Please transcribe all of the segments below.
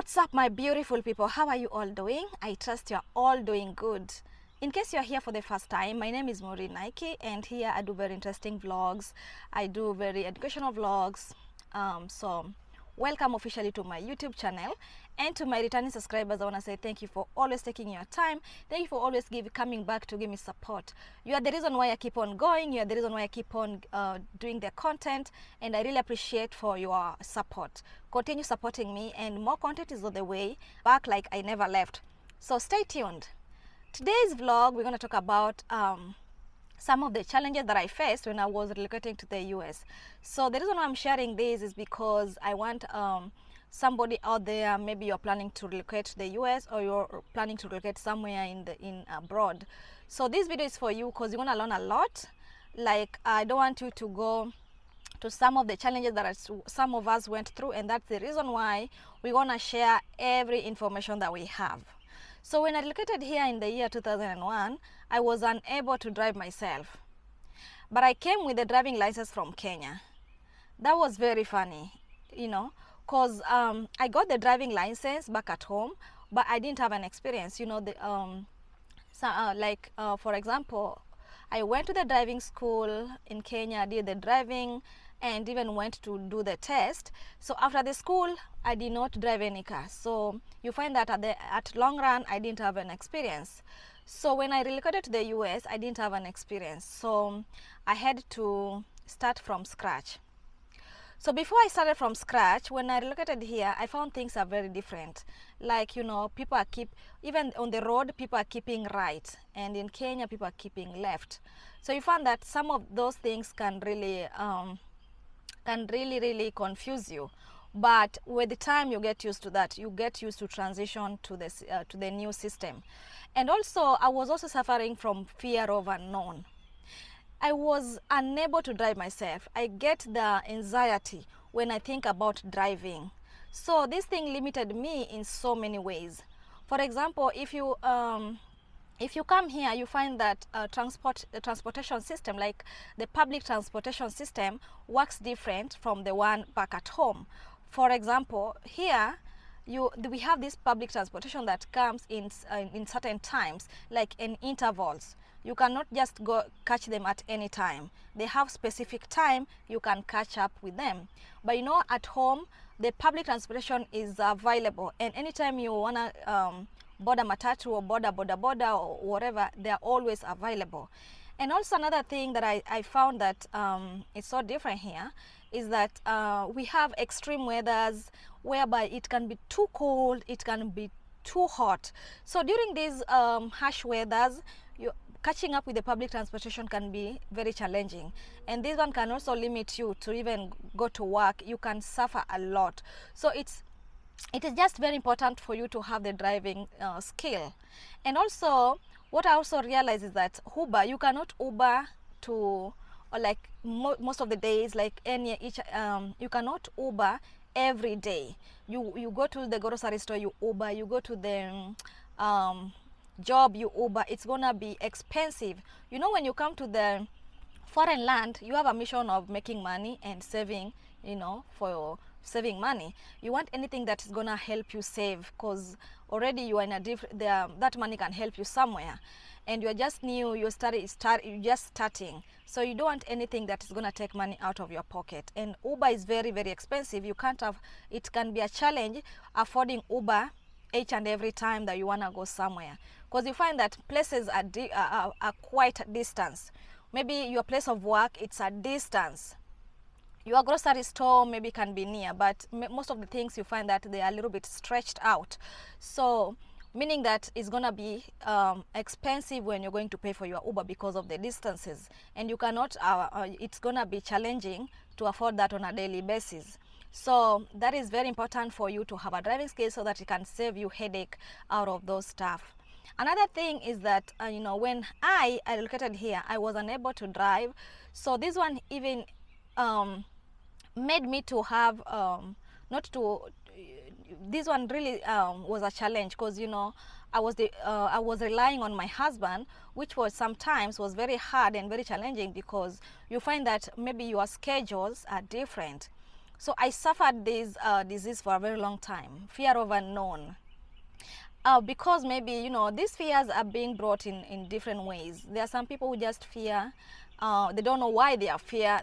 What's up, my beautiful people? How are you all doing? I trust you're all doing good. In case you're here for the first time, my name is Maureen Nike, and here I do very interesting vlogs. I do very educational vlogs. So welcome officially to my YouTube channel, and to my returning subscribers, I want to say thank you for always taking your time. Thank you for always coming back to give me support. You are the reason why I keep on going. You are the reason why I keep on doing the content, and I really appreciate for your support. Continue supporting me, and more content is on the way back like I never left. So stay tuned. Today's vlog, we're going to talk about some of the challenges that I faced when I was relocating to the US. So the reason why I'm sharing this is because I want somebody out there, maybe you're planning to relocate to the US, or you're planning to relocate somewhere in abroad. So this video is for you because you're going to learn a lot. Like, I don't want you to go to some of the challenges that some of us went through, and that's the reason why we're going to share every information that we have. So when I relocated here in the year 2001, I was unable to drive myself. But I came with a driving license from Kenya. That was very funny, you know, because I got the driving license back at home, but I didn't have an experience, you know. For example, I went to the driving school in Kenya, did the driving, and even went to do the test. So after the school, I did not drive any car. So you find that at long run, I didn't have an experience. So when I relocated to the US, I didn't have an experience. So I had to start from scratch. So before I started from scratch, when I relocated here, I found things are very different. Like, you know, even on the road, people are keeping right. And in Kenya, people are keeping left. So you find that some of those things can really confuse you. But with the time, you get used to that. You get used to transition to the new system. And also, I was also suffering from fear of unknown. I was unable to drive myself. I get the anxiety when I think about driving. So this thing limited me in so many ways. For example, if you come here, you find that the transportation system, like the public transportation system, works different from the one back at home. For example, here we have this public transportation that comes in certain times, like in intervals. You cannot just go catch them at any time. They have specific time you can catch up with them. But you know, at home, the public transportation is available, and anytime you wanna board a matatu or board or whatever, they are always available. And also another thing that I found that it's so different here is that we have extreme weathers whereby it can be too cold, it can be too hot. So during these harsh weathers, catching up with the public transportation can be very challenging, and this one can also limit you to even go to work. You can suffer a lot. So it is just very important for you to have the driving skill. And also, what I also realized is that Uber, you cannot Uber to, or like most of the days, like you cannot Uber every day. You go to the grocery store, you Uber. You go to the job, you Uber. It's gonna be expensive. You know, when you come to the foreign land, you have a mission of making money and saving, you know, for saving money. You want anything that is gonna help you save, because already you are in a that money can help you somewhere, and you're just new, you're just starting. So you don't want anything that is gonna take money out of your pocket. And Uber is very, very expensive. You can't have, it can be a challenge affording Uber each and every time that you wanna go somewhere, because you find that places are quite a distance. Maybe your place of work, it's a distance. Your grocery store maybe can be near, but most of the things you find that they are a little bit stretched out. So meaning that it's gonna be expensive when you're going to pay for your Uber because of the distances, and you cannot. It's gonna be challenging to afford that on a daily basis. So that is very important for you to have a driving skill so that it can save you headache out of those stuff. Another thing is that you know, when I relocated here, I was unable to drive. So this one even made me to have this one really was a challenge, because you know, I was relying on my husband, which was sometimes was very hard and very challenging, because you find that maybe your schedules are different. So I suffered this disease for a very long time, fear of unknown. Because maybe, you know, these fears are being brought in different ways. There are some people who just fear, they don't know why they are fear,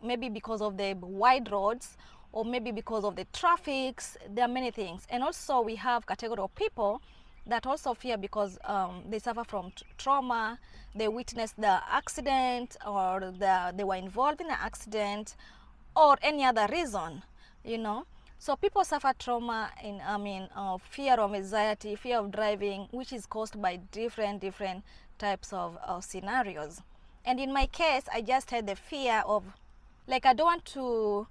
maybe because of the wide roads, or maybe because of the traffics. There are many things. And also we have category of people that also fear because they suffer from trauma, they witnessed the accident, or they were involved in the accident, or any other reason, you know. So people suffer trauma in, fear of anxiety, fear of driving, which is caused by different types of scenarios. And in my case, I just had the fear of, like, I don't want to,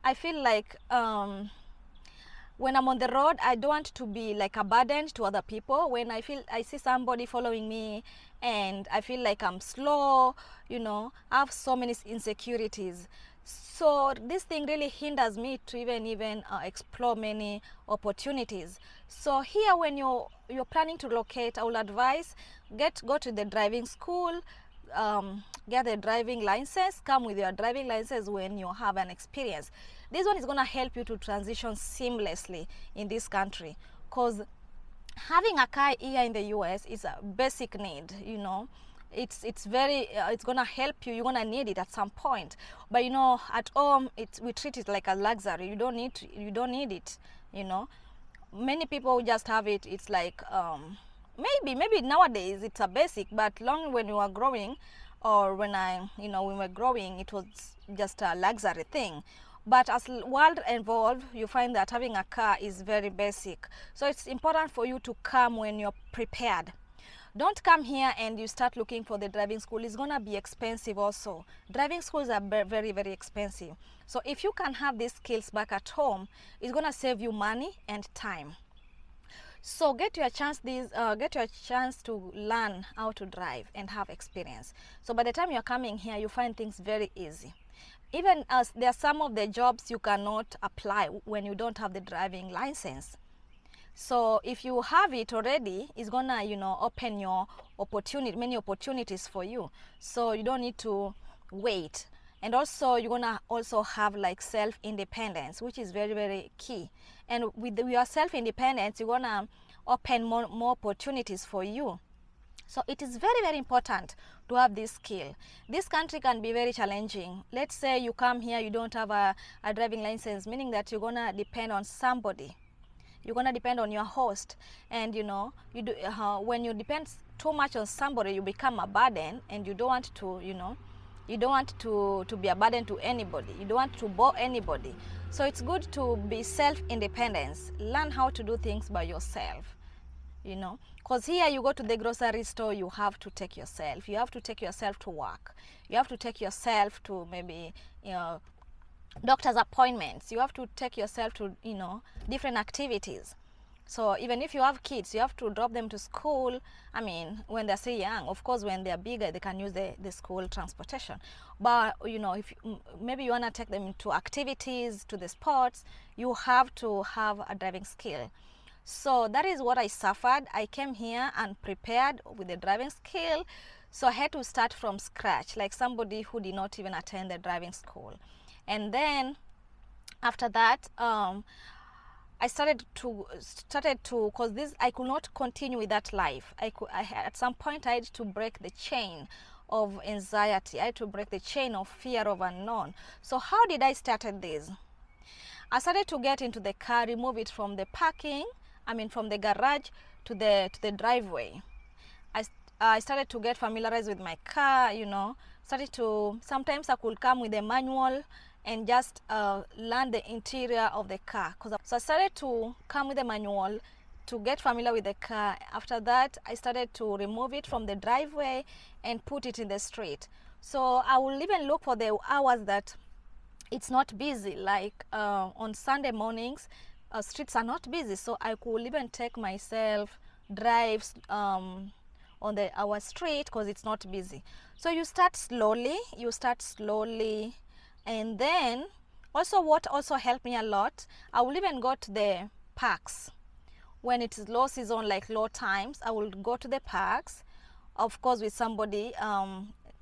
I feel like when I'm on the road, I don't want to be like a burden to other people. When I see somebody following me and I feel like I'm slow, you know, I have so many insecurities. So this thing really hinders me to even explore many opportunities. So here, when you're planning to locate, I will advise go to the driving school, get a driving license, come with your driving license when you have an experience. This one is going to help you to transition seamlessly in this country, because having a car here in the US is a basic need, you know. It's very it's gonna help you. You're gonna need it at some point, but you know, at home we treat it like a luxury. You don't need it, you know. Many people just have it. It's like maybe nowadays it's a basic, but long when you are growing, or when we were growing, it was just a luxury thing. But as world evolved, you find that having a car is very basic. So it's important for you to come when you're prepared. Don't come here and you start looking for the driving school. It's gonna be expensive also. Driving schools are very expensive. So if you can have these skills back at home, it's gonna save you money and time. So get your chance to learn how to drive and have experience. So by the time you're coming here, you find things very easy. Even as there are some of the jobs you cannot apply when you don't have the driving license. So if you have it already, it's gonna, you know, open your many opportunities for you. So you don't need to wait. And also you're gonna also have like self-independence, which is very key. And with your self-independence, you're gonna open more opportunities for you. So it is very important to have this skill. This country can be very challenging. Let's say you come here, you don't have a driving license, meaning that you're gonna depend on somebody. You're gonna depend on your host, and you know, when you depend too much on somebody, you become a burden, and you don't want to, you know, you don't want to be a burden to anybody. You don't want to bore anybody. So it's good to be self-independence. Learn how to do things by yourself, you know, because here you go to the grocery store, you have to take yourself. You have to take yourself to work. You have to take yourself to maybe, you know, doctor's appointments. You have to take yourself to, you know, different activities. So even if you have kids, you have to drop them to school. I mean, when they're still young. Of course, when they're bigger, they can use the school transportation. But you know, if maybe you want to take them to activities, to the sports, you have to have a driving skill. So that is what I suffered. I came here unprepared with the driving skill. So I had to start from scratch, like somebody who did not even attend the driving school. And then after that, I started to, because this, I could not continue with that life. At some point I had to break the chain of anxiety. I had to break the chain of fear of unknown. So how did I started this? I started to get into the car, remove it from the parking, from the garage to the driveway. I started to get familiarized with my car, you know, sometimes I could come with a manual and just learn the interior of the car. So I started to come with the manual to get familiar with the car. After that, I started to remove it from the driveway and put it in the street. So I will even look for the hours that it's not busy, like on Sunday mornings, streets are not busy. So I could even take myself drives on our street because it's not busy. So you start slowly, and then also what also helped me a lot, I will even go to the parks when it is low season, like low times. I will go to the parks, of course with somebody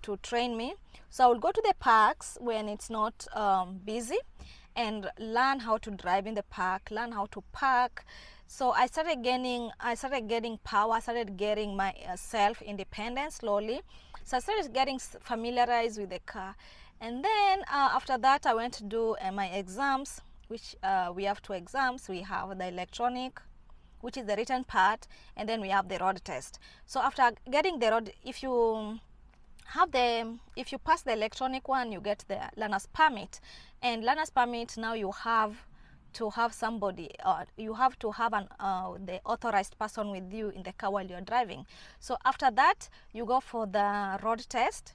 to train me. So I will go to the parks when it's not busy, and learn how to drive in the park, learn how to park. So I started getting power, I started getting my self-independence slowly. So I started getting familiarized with the car. And then after that, I went to do my exams, which we have 2 exams. We have the electronic, which is the written part, and then we have the road test. So after getting the road, if you pass the electronic one, you get the learner's permit. And learner's permit, now you have to have somebody, you have to have the authorized person with you in the car while you're driving. So after that, you go for the road test,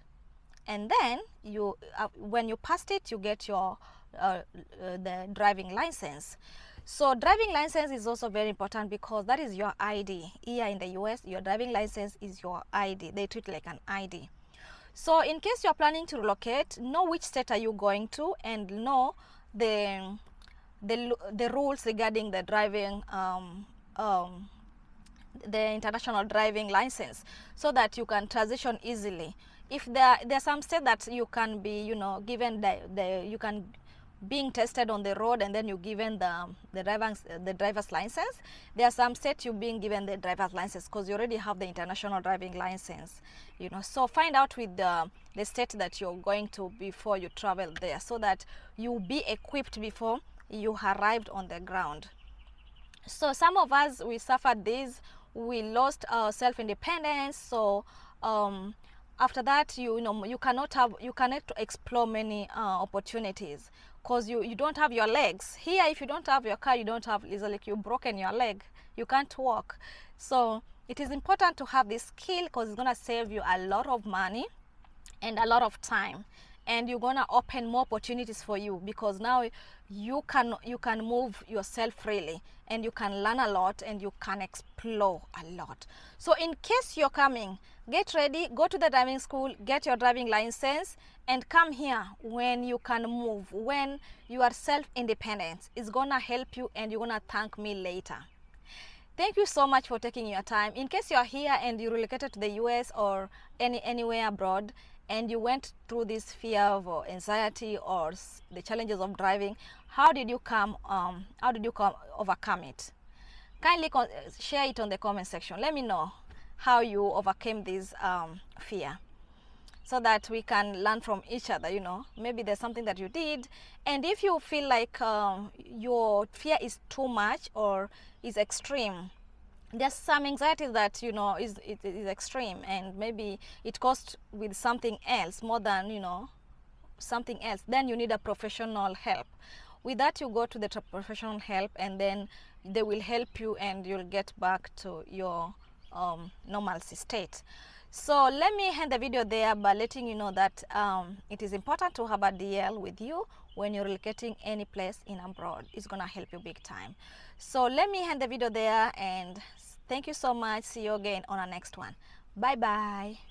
and then you when you passed it, you get your the driving license. So driving license is also very important because that is your ID. Here in the US, your driving license is your ID. They treat it like an ID. So in case you're planning to relocate, know which state are you going to, and know the rules regarding the driving, the international driving license, so that you can transition easily. If there's some state that you can be, you know, given you can being tested on the road, and then you given the driver's license. There are some states you being given the driver's license because you already have the international driving license, you know. So find out with the state that you're going to before you travel there, so that you'll be equipped before you arrived on the ground. So some of us, we suffered this, we lost our self-independence. So after that, you cannot explore many opportunities because you don't have your legs. Here, if you don't have your car, you don't have, it's like you've broken your leg, you can't walk. So it is important to have this skill because it's going to save you a lot of money and a lot of time, and you're going to open more opportunities for you, because now you can move yourself freely, and you can learn a lot, and you can explore a lot. So in case you're coming, get ready, go to the driving school, get your driving license, and come here when you can move, when you are self-independent. It's gonna help you, and you're gonna thank me later. Thank you so much for taking your time. In case you're here and you relocated to the US or anywhere abroad, and you went through this fear of anxiety or the challenges of driving, how did you overcome it? Kindly share it on the comment section. Let me know how you overcame this fear, so that we can learn from each other. You know, maybe there's something that you did, and if you feel like your fear is too much or is extreme, there's some anxiety that, you know, is extreme, and maybe it caused with something else more than, you know, something else, then you need a professional help. With that, you go to the professional help, and then they will help you, and you'll get back to your normalcy state. So let me end the video there by letting you know that it is important to have a DL with you when you're relocating any place in abroad. It's gonna help you big time. So let me end the video there, and thank you so much. See you again on our next one. Bye bye.